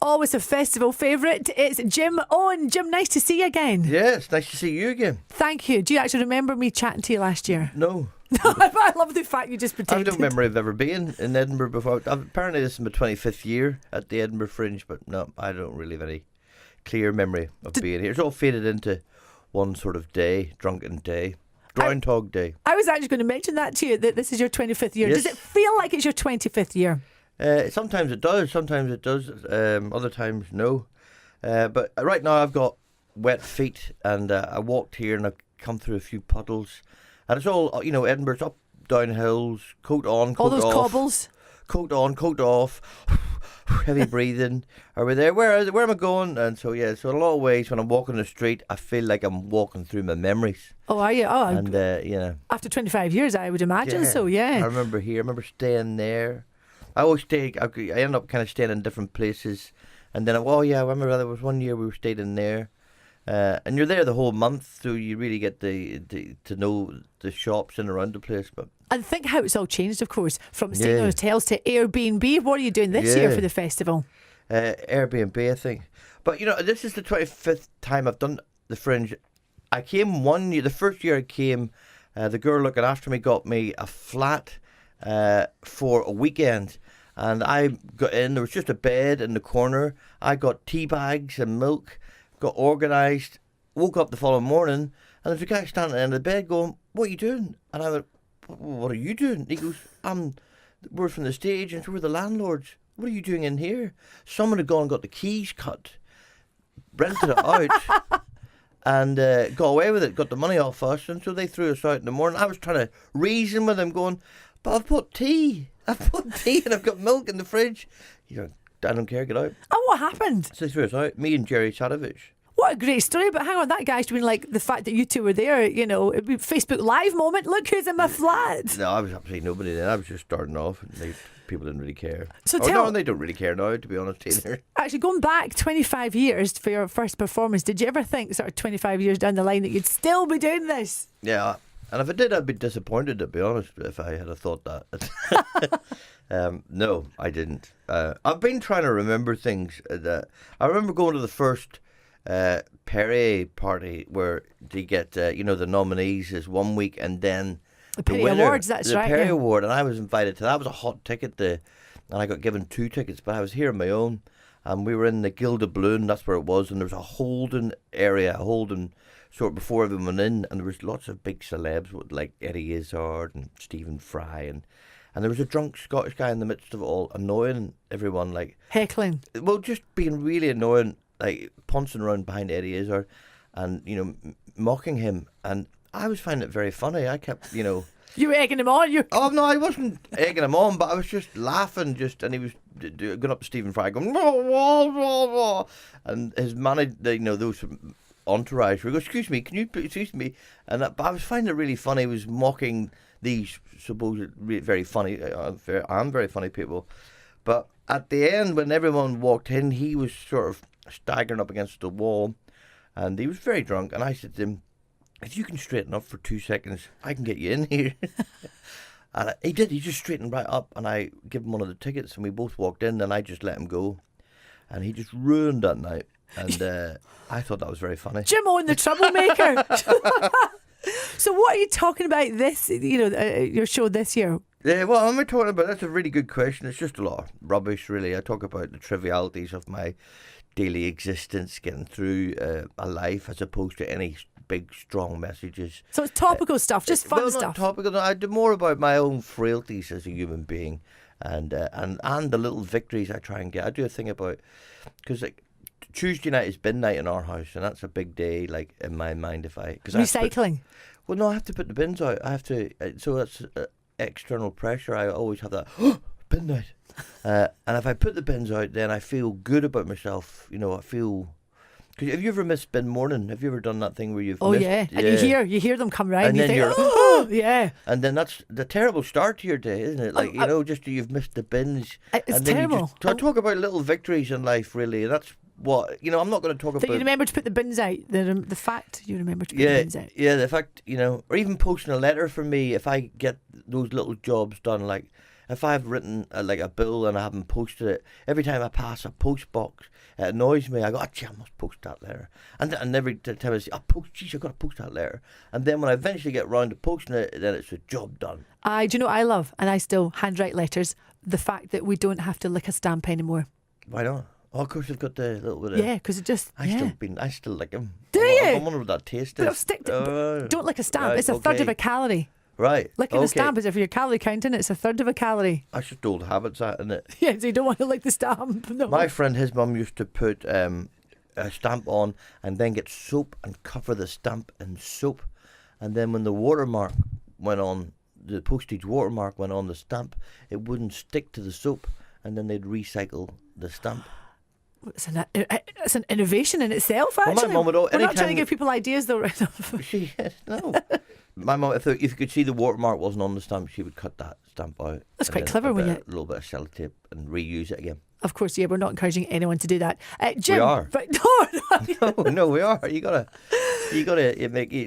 Always a festival favourite. It's Jiméoin. Jim, nice to see you again. Yeah, it's nice to see you again. Thank you. Do you actually remember me chatting to you last year? No. I love the fact you just I pretended. don't remember I've ever been in Edinburgh before. Apparently this is my 25th year at the Edinburgh Fringe, but no, I don't really have any clear memory of being here. It's all faded into one sort of day, drunken day. Groundhog Day. I was actually going to mention that to you, that this is your 25th year. Yes. Does it feel like it's your 25th year? Sometimes it does, sometimes it does, other times no. But right now I've got wet feet, and I walked here and I've come through a few puddles. And it's all, Edinburgh's up, down hills, coat on, coat All those off. cobbles. Coat on, coat off, heavy breathing. Are we there? Where am I going? And so, in a lot of ways, when I'm walking the street, I feel like I'm walking through my memories. Oh, are you? Oh, and, after 25 years, I would imagine so, yeah. I remember staying there. I always stay, I end up kind of staying in different places. And then, I remember there was one year we were staying in there. And you're there the whole month, so you really get to know the shops and around the place. And think how it's all changed, of course, from staying in hotels to Airbnb. What are you doing this year for the festival? Airbnb, I think. But, this is the 25th time I've done the Fringe. I came one year, the first year I came, the girl looking after me got me a flat for a weekend. And I got in, there was just a bed in the corner. I got tea bags and milk, got organised, woke up the following morning, and there's a guy standing in the bed going, "What are you doing?" And I went, "What are you doing?" He goes, "We're from the stage, and we're the landlords. What are you doing in here?" Someone had gone and got the keys cut, rented it out, and got away with it, got the money off us, and so they threw us out in the morning. I was trying to reason with him, going, "But I've bought tea, and I've got milk in the fridge." He goes, "I don't care, get out." And what happened? So they threw us out, me and Jerry Sadovich. What a great story, but hang on, that guy's been like the fact that you two were there, Facebook Live moment, look who's in my flat. No, I was absolutely nobody then. I was just starting off. And people didn't really care. So they don't really care now, to be honest either. Actually, going back 25 years for your first performance, did you ever think sort of 25 years down the line that you'd still be doing this? Yeah, and if I did, I'd be disappointed, to be honest, if I had thought that. No, I didn't. I've been trying to remember things. I remember going to the first Perrier party where they get, the nominees is 1 week, and then the Perrier Awards, that's right. The Perrier Award, and I was invited to that. It was a hot ticket, and I got given 2 tickets, but I was here on my own, and we were in the Gilded Balloon, that's where it was, and there was a holding area, sort of before everyone went in, and there was lots of big celebs like Eddie Izzard and Stephen Fry, and there was a drunk Scottish guy in the midst of it all, annoying everyone, like heckling. Well, just being really annoying, like pouncing around behind Eddie Izzard, and mocking him. And I was finding it very funny. I kept, You were egging him on. Oh no, I wasn't egging him on, but I was just laughing. And he was going up to Stephen Fry, going, "Wah, wah, wah, wah," and his manager, those entourage, would go, "Excuse me, can you excuse me?" And but I was finding it really funny. He was mocking these supposed very funny, very funny people. But at the end, when everyone walked in, he was sort of staggering up against the wall, and he was very drunk. And I said to him, "If you can straighten up for 2 seconds, I can get you in here." And he did. He just straightened right up, and I gave him one of the tickets, and we both walked in, and I just let him go, and he just ruined that night. And I thought that was very funny. Jiméoin, the troublemaker. So what are you talking about this, your show this year? Yeah, well, I'm talking about, that's a really good question. It's just a lot of rubbish, really. I talk about the trivialities of my daily existence, getting through a life, as opposed to any big, strong messages. So it's topical stuff, just fun stuff. Not topical. I do more about my own frailties as a human being, and the little victories I try and get. I do a thing about, because Tuesday night is bin night in our house, and that's a big day, like, in my mind. Recycling. I have to put the bins out. I have to. So that's external pressure. I always have that bin night, and if I put the bins out, then I feel good about myself. I feel. Cause have you ever missed bin morning? Have you ever done that thing where you've? Oh missed, yeah, and you hear them come round, and you then think, oh yeah. And then that's the terrible start to your day, isn't it? Like just you've missed the bins. It's and then terrible. I talk about little victories in life, really, and that's. What I'm not going to talk about. That you remember to put the bins out. The fact you remember to put the bins out. Yeah, the fact or even posting a letter for me. If I get those little jobs done, like if I've written like a bill and I haven't posted it, every time I pass a post box, it annoys me. I go, gee, I must post that letter. And every time I say, I've got to post that letter. And then when I eventually get round to posting it, then it's a job done. Do you know what I love? And I still handwrite letters. The fact that we don't have to lick a stamp anymore. Why not? Oh, of course, you've got the little bit of... Yeah, because it just... I still like them. Do you? I wonder what that taste is. Don't lick a stamp. Right, it's a third of a calorie. Right. Licking a stamp is, if you're calorie counting, it's a third of a calorie. That's just old habits, that, isn't it? Yeah, so you don't want to lick the stamp. No. My friend, his mum used to put a stamp on and then get soap and cover the stamp in soap. And then when the watermark went on, the postage watermark went on the stamp, it wouldn't stick to the soap. And then they'd recycle the stamp. It's an innovation in itself, actually. Well, my mum would We're not trying to give people ideas, though, right? No. My mum, if you could see the watermark wasn't on the stamp, she would cut that stamp out. That's quite clever when you... A little bit of sellotape and reuse it again. Of course, yeah, we're not encouraging anyone to do that. Jim, we are. But No, we are. You gotta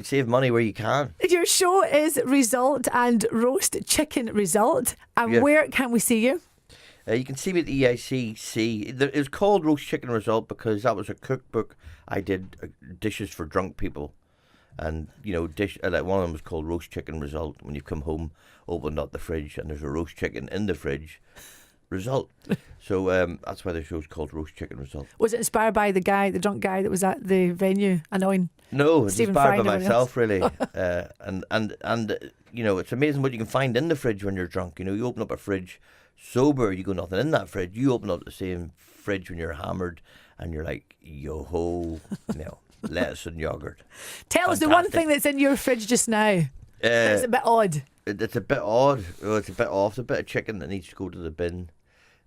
save money where you can. Your show is Result and Roast Chicken Result. And where can we see you? You can see me at the EICC. It was called Roast Chicken Result because that was a cookbook I did, dishes for drunk people. And, like one of them was called Roast Chicken Result. When you come home, open up the fridge and there's a roast chicken in the fridge. Result. So that's why the show's called Roast Chicken Result. Was it inspired by the drunk guy that was at the venue annoying? No, it's inspired by myself, really. And it's amazing what you can find in the fridge when you're drunk. You open up a fridge sober, you go nothing in that fridge. You open up the same fridge when you're hammered and you're like, yo-ho, lettuce and yogurt. Tell us the one thing that's in your fridge just now. It's a bit odd. It's a bit odd. It's a bit off. It's a bit of chicken that needs to go to the bin.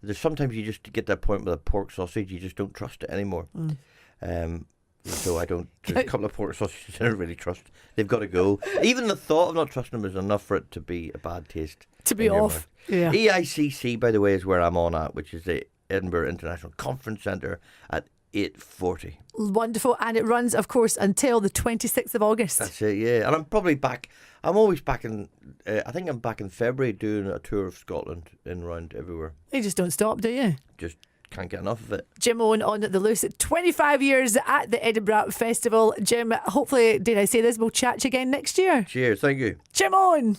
There's sometimes you just get to that point with a pork sausage, you just don't trust it anymore. So I don't. There's a couple of pork sausages I don't really trust. They've got to go. Even the thought of not trusting them is enough for it to be a bad taste. To be off. Yeah. EICC, by the way, is where I'm on at, which is the Edinburgh International Conference Centre at 8:40. Wonderful. And it runs, of course, until the 26th of August. That's it, yeah. And I'm probably back. I'm always back in, I think I'm back in February doing a tour of Scotland in round everywhere. You just don't stop, do you? Just can't get enough of it. Jiméoin on the loose. 25 years at the Edinburgh Festival. Jim, hopefully, did I say this? We'll chat to you again next year. Cheers. Thank you. Jiméoin.